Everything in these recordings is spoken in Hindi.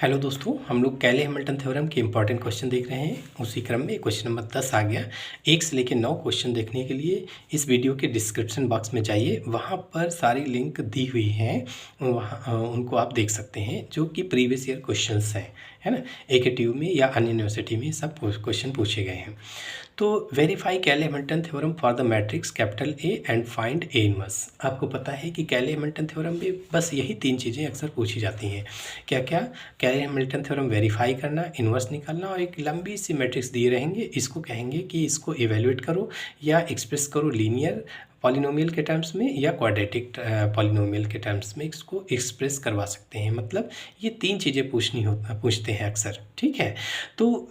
हेलो दोस्तों, हम लोग कैले हैमिल्टन थ्योरम के इंपॉर्टेंट क्वेश्चन देख रहे हैं। उसी क्रम में क्वेश्चन नंबर 10 आ गया। 1 से लेकर 9 क्वेश्चन देखने के लिए इस वीडियो के डिस्क्रिप्शन बॉक्स में जाइए, वहाँ पर सारी लिंक दी हुई हैं, वहाँ उनको आप देख सकते हैं, जो कि प्रीवियस ईयर क्वेश्चंस हैं, है ना। AKTU में या अन्य यूनिवर्सिटी में सब क्वेश्चन पूछे गए हैं। तो वेरीफाई कैले Hamilton theorem for the matrix capital A and find A inverse. आपको पता है कि कैले हैमिल्टन थ्योरम में बस यही 3 चीज़ें अक्सर पूछी जाती हैं। क्या क्या? कैले हैमिल्टन थ्योरम वेरीफाई करना, इन्वर्स निकालना, और एक लंबी सी मैट्रिक्स दिए रहेंगे, इसको कहेंगे कि इसको इवेल्युएट करो या एक्सप्रेस करो लीनियर पॉलिनोमियल के टर्म्स में या क्वाड्रेटिक पॉलिनोमियल के टर्म्स में इसको एक्सप्रेस करवा सकते हैं। मतलब ये 3 चीज़ें पूछते हैं अक्सर, ठीक है। तो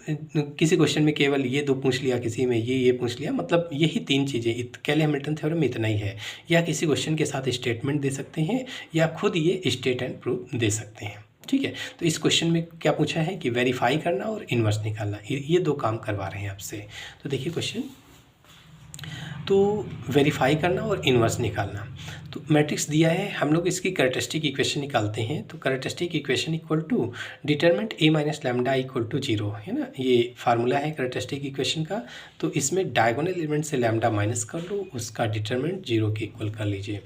किसी क्वेश्चन में केवल ये 2 पूछ लिया, किसी में ये पूछ लिया, मतलब यही 3 चीज़ें कैले हैमिल्टन थ्योरम में इतना ही है। या किसी क्वेश्चन के साथ स्टेटमेंट दे सकते हैं या खुद ये स्टेट एंड प्रूफ दे सकते हैं, ठीक है। तो इस क्वेश्चन में क्या पूछा है कि वेरीफाई करना और इन्वर्स निकालना, ये 2 काम करवा रहे हैं आपसे। तो देखिए क्वेश्चन, तो वेरीफाई करना और इन्वर्स निकालना। तो मैट्रिक्स दिया है, हम लोग इसकी कैरेक्टरिस्टिक इक्वेशन निकालते हैं। तो characteristic equation equal to determinant A minus lambda equal to 0, है ना। ये फार्मूला है कैरेक्टरिस्टिक इक्वेशन का। तो इसमें डायगोनल एलिमेंट से लैम्डा माइनस कर लो, उसका डिटरमिनेंट 0 के इक्वल कर लीजिए।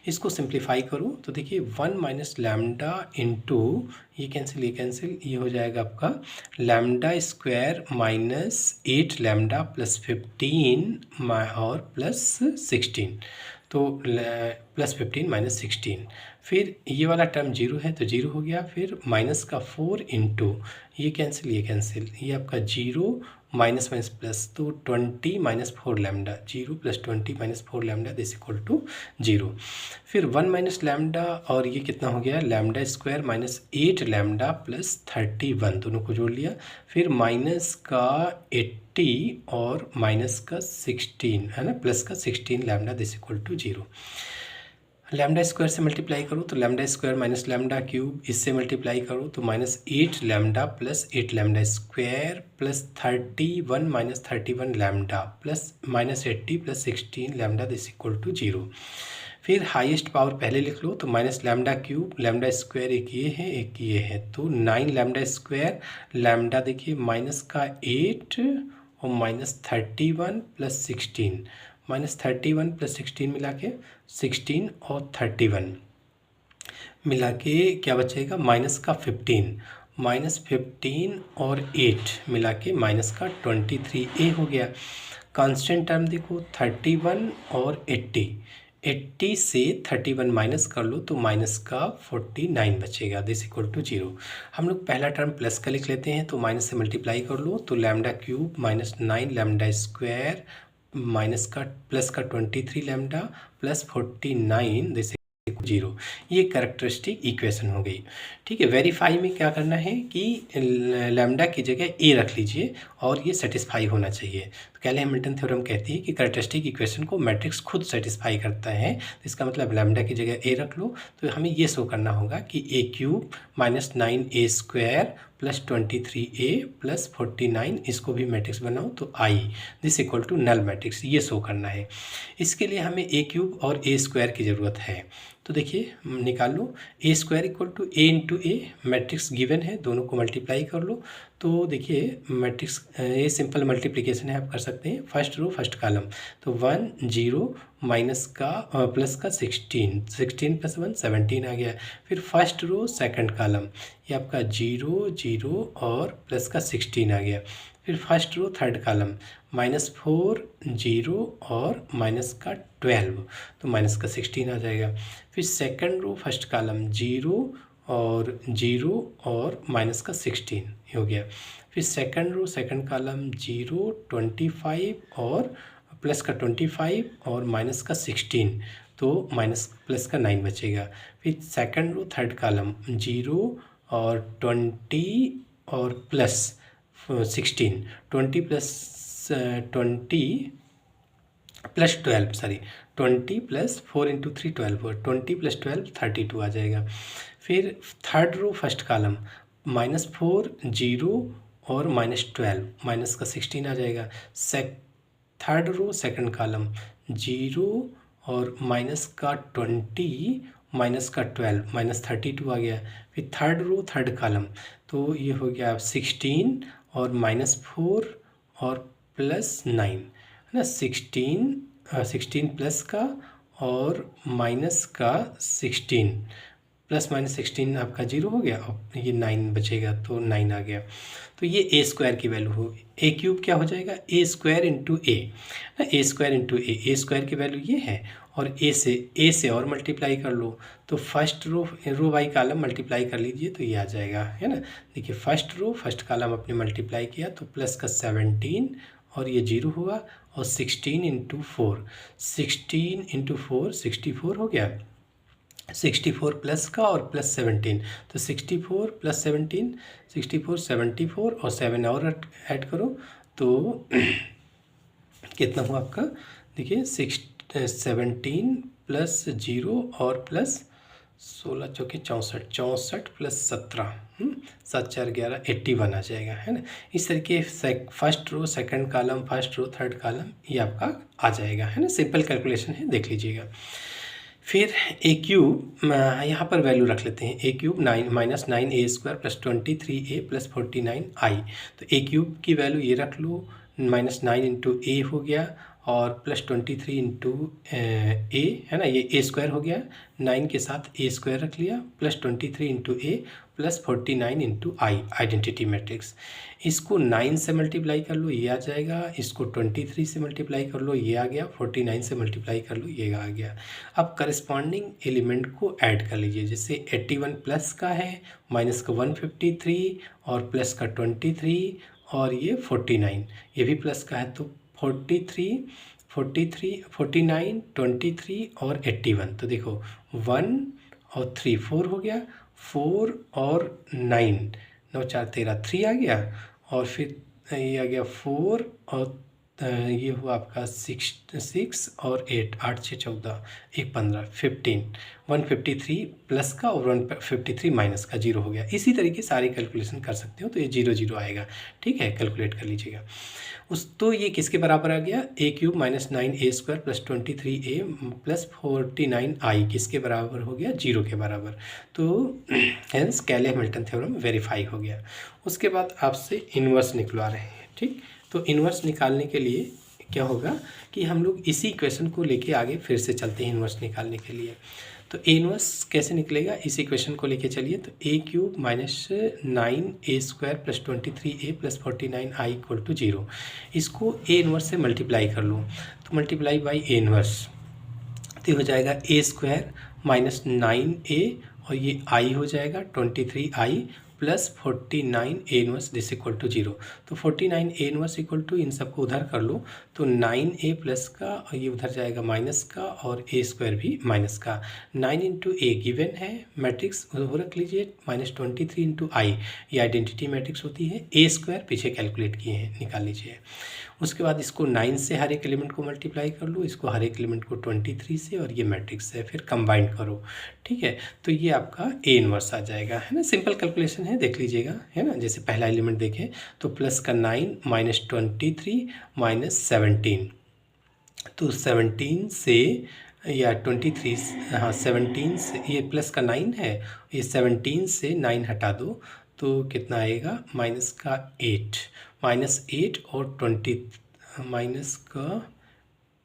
इसको सिंप्लीफाई करो तो देखिए 1 माइनस लैम्डा इंटू ये कैंसिल, ये हो जाएगा आपका lambda square minus 8 lambda plus 15 और प्लस 16। तो प्लस 15 माइनस 16, फिर ये वाला टर्म 0 है तो 0 हो गया। फिर माइनस का 4 इंटू ये कैंसिल, ये आपका 0 माइनस माइनस प्लस, तो 20 minus 4 lambda, 0 plus 20 minus 4 lambda this equal to 0। फिर 1 माइनस लैम्डा और ये कितना हो गया, lambda square minus 8 lambda plus 31, दोनों को जोड़ लिया। फिर माइनस का 80 और माइनस का 16, है ना, प्लस का 16 lambda this equal to 0। Lambda square से मल्टीप्लाई करो तो lambda square minus lambda cube, इससे मल्टीप्लाई करो तो minus 8 lambda plus 8 lambda square plus 31 minus 31 lambda plus minus 80 plus 16 lambda this equal to 0। फिर हाईएस्ट पावर पहले लिख लो तो minus lambda cube, lambda square एक ये है, तो 9 लैम्डा स्क्वायर, लैम्डा देखिए माइनस का 8 और माइनस 31 प्लस 16, माइनस 31 प्लस 16 मिला के 16 और 31 मिला के क्या बचेगा, माइनस का 15, माइनस 15 और 8 मिला के माइनस का 23a हो गया। कांस्टेंट टर्म देखो 31 और 80 से 31 माइनस कर लो तो माइनस का 49 बचेगा दिस इक्वल टू 0। हम लोग पहला टर्म प्लस का लिख लेते हैं, तो माइनस से मल्टीप्लाई कर लो तो lambda cube minus 9 lambda square minus का प्लस का 23 लैम्डा प्लस 49 दिस 0। ये कैरेक्टरिस्टिक इक्वेशन हो गई, ठीक है। वेरीफाई में क्या करना है कि लैम्डा की जगह ए रख लीजिए और ये सेटिस्फाई होना चाहिए। तो कैले हैमिल्टन थ्योरम कहती है कि कैरेक्टरिस्टिक इक्वेशन को मैट्रिक्स खुद सेटिस्फाई करता है। तो इसका मतलब लैम्डा की जगह ए रख लो, तो हमें ये शो करना होगा कि A cube minus 9a square plus 23a plus 49, इसको भी मैट्रिक्स बनाओ तो I this equal to null matrix, ये शो करना है। इसके लिए हमें ए क्यूब और ए स्क्वायर की ज़रूरत है। तो देखिए निकाल लो, A square equal to A into A, matrix given है, दोनों को मल्टीप्लाई कर लो। तो देखिए मैट्रिक्स ये सिंपल मल्टीप्लिकेशन है, आप कर सकते हैं। फर्स्ट रो फर्स्ट कॉलम, तो 1 0 माइनस का प्लस का 16 प्लस 1 17 आ गया। फिर फर्स्ट रो सेकंड कॉलम, ये आपका 0 0 और प्लस का 16 आ गया। फिर फर्स्ट रो थर्ड कॉलम -4 0 और माइनस का 12, तो माइनस का 16 आ जाएगा। फिर सेकंड रो फर्स्ट कॉलम 0 और माइनस का 16 हो गया। फिर सेकंड रो सेकंड कॉलम 0 25 और प्लस का 25 और माइनस का 16, तो माइनस प्लस का 9 बचेगा। फिर सेकंड रो थर्ड कॉलम 0 और 20 और plus 16, 20 plus 20 plus 4 into 3 12, 20 plus 12 32 आ जाएगा। फिर थर्ड रो फर्स्ट कॉलम -4 0 और -12, माइनस का 16 आ जाएगा। थर्ड रो सेकंड कॉलम 0 और माइनस का 20 माइनस का 12 माइनस 32 आ गया। फिर थर्ड रो थर्ड कॉलम, तो ये हो गया 16 और -4 और +9 है ना। 16 प्लस का और माइनस का 16 प्लस माइनस 16 आपका 0 हो गया और ये 9 बचेगा तो 9 आ गया। तो ये ए स्क्वायर की वैल्यू हो, ए क्यूब क्या हो जाएगा, ए स्क्वायर इंटू ए ना, ए स्क्वायर इंटू ए स्क्वायर की वैल्यू ये है और ए से और मल्टीप्लाई कर लो तो first row by column multiply कर लीजिए तो ये आ जाएगा, है ना। देखिए फर्स्ट रो फर्स्ट कॉलम आपने मल्टीप्लाई किया तो प्लस का 17 और ये 0 हुआ और 16 इंटू 4, 16 इंटू 4 64 हो गया। 64 प्लस का और प्लस 17 तो 64 प्लस 17 64 74 और 7 और ऐड करो तो कितना हुआ आपका, देखिए 17 प्लस 0 और प्लस 16 चौके 64 64 प्लस 17 7 4 11 81 आ जाएगा, है ना। इस तरीके first row second column first row third column ये आपका आ जाएगा, है ना। सिंपल कैलकुलेशन है, देख लीजिएगा। फिर ए क्यूब यहाँ पर वैल्यू रख लेते हैं, ए cube 9 minus 9 A square plus 23 A plus 49 आई। तो ए क्यूब की वैल्यू ये रख लो, -9 इंटू ए हो गया और प्लस 23 इंटू ए, है ना, ये ए स्क्वायर हो गया, 9 के साथ ए स्क्वायर रख लिया प्लस 23 इंटू ए प्लस 49 इंटू आई, आइडेंटिटी मैट्रिक्स। इसको 9 से मल्टीप्लाई कर लो ये आ जाएगा, इसको 23 से मल्टीप्लाई कर लो ये आ गया, 49 से मल्टीप्लाई कर लो ये आ गया। अब करस्पॉन्डिंग एलिमेंट को ऐड कर लीजिए, जैसे 81 प्लस का है, माइनस का 153 और प्लस का 23 और ये 49 ये भी प्लस का है तो 43 49 23 और 81। तो देखो 1 और 3 4 हो गया, 4 और 9 9 4 13 3 आ गया और फिर ये आ गया 4 और ये हुआ आपका 6 और 8 8 6 14 1 15 15 153 प्लस का और 153 माइनस का 0 हो गया। इसी तरीके सारी कैलकुलेशन कर सकते हो तो ये 0 0 आएगा, ठीक है, कैलकुलेट कर लीजिएगा। तो ये किसके बराबर आ गया, ए cube minus 9 A square plus 23 A plus 49 आई किसके बराबर हो गया, 0 के बराबर। तो हेंस कैले हैमिल्टन थ्योरम वेरीफाई हो गया। उसके बाद आपसे इन्वर्स निकलवा रहे हैं, ठीक। तो इन्वर्स निकालने के लिए क्या होगा कि हम लोग इसी इक्वेशन को लेके आगे फिर से चलते हैं इन्वर्स निकालने के लिए। तो ए इन्वर्स कैसे निकलेगा, इस इक्वेशन को लेके चलिए। तो A cube minus 9 A square plus 23 A plus 49 I equal to 0, इसको ए इन्वर्स से मल्टीप्लाई कर लो तो मल्टीप्लाई बाई ए इन्वर्स तो हो जाएगा ए स्क्वायर माइनस 9 ए और ये आई हो जाएगा 23 I plus 49 A inverse this equal to 0। तो 49 ए इनवर्स इक्वल टू इन सबको उधर कर लो तो 9 ए प्लस का और ये उधर जाएगा माइनस का और ए स्क्वायर भी माइनस का। 9 इंटू ए गिवन है, मैट्रिक्स वो रख लीजिए -23 इंटू आई, ये आइडेंटिटी मैट्रिक्स होती है। ए स्क्वायर पीछे कैलकुलेट किए हैं, निकाल लीजिए। उसके बाद इसको 9 से हर एक एलिमेंट को मल्टीप्लाई कर लो, इसको हर एक एलिमेंट को 23 से और ये मैट्रिक्स है, फिर कंबाइन करो, ठीक है। तो ये आपका ए इनवर्स आ जाएगा, है ना। सिंपल कैलकुलेशन है, देख लीजिएगा, है ना। जैसे पहला एलिमेंट देखें तो प्लस का 9 माइनस 23 माइनस 17, तो 17 से या 23 हाँ 17 से ये प्लस का 9 है, ये 17 से 9 हटा दो तो कितना आएगा माइनस का 8 -8 और 20 माइनस का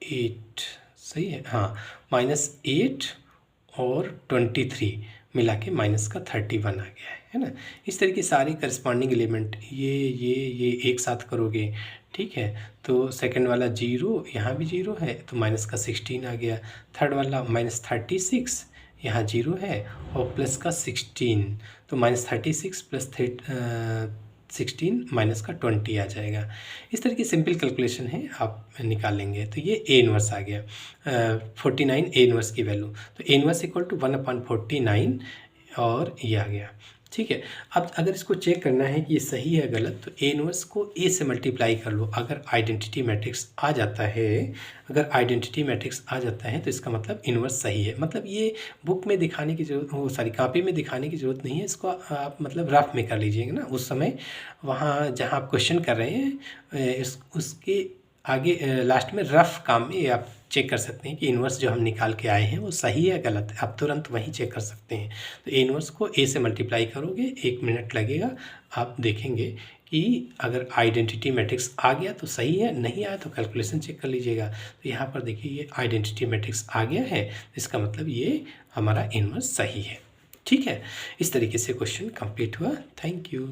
8 सही है हाँ -8 और 23 मिला के माइनस का 31 आ गया है ना। इस तरह की सारी करस्पॉन्डिंग एलिमेंट ये एक साथ करोगे, ठीक है। तो सेकंड वाला 0 यहाँ भी 0 है तो माइनस का 16 आ गया। थर्ड वाला -36 यहाँ 0 है और प्लस का 16 तो -36 प्लस 16 माइनस का 20 आ जाएगा। इस तरह की सिंपल कैलकुलेशन है, आप निकालेंगे तो ये ए इनवर्स आ गया 49 ए इनवर्स की वैल्यू। तो ए इनवर्स इक्वल टू 1/49 और ये आ गया, ठीक है। अब अगर इसको चेक करना है कि ये सही है गलत तो ए इनवर्स को ए से मल्टीप्लाई कर लो। अगर आइडेंटिटी मैट्रिक्स आ जाता है तो इसका मतलब इनवर्स सही है। मतलब ये बुक में दिखाने की जरूरत कॉपी में दिखाने की ज़रूरत नहीं है, इसको आप मतलब रफ में कर लीजिएगा ना। उस समय वहाँ जहाँ आप क्वेश्चन कर रहे हैं उसके आगे लास्ट में रफ काम में आप चेक कर सकते हैं कि इन्वर्स जो हम निकाल के आए हैं वो सही है गलत है। आप तुरंत वहीं चेक कर सकते हैं। तो ए इन्वर्स को ए से मल्टीप्लाई करोगे, 1 मिनट लगेगा। आप देखेंगे कि अगर आइडेंटिटी मैट्रिक्स आ गया तो सही है, नहीं आया तो कैलकुलेशन चेक कर लीजिएगा। तो यहाँ पर देखिए ये आइडेंटिटी मैट्रिक्स आ गया है, इसका मतलब ये हमारा इन्वर्स सही है। ठीक है, इस तरीके से क्वेश्चन कंप्लीट हुआ। Thank you.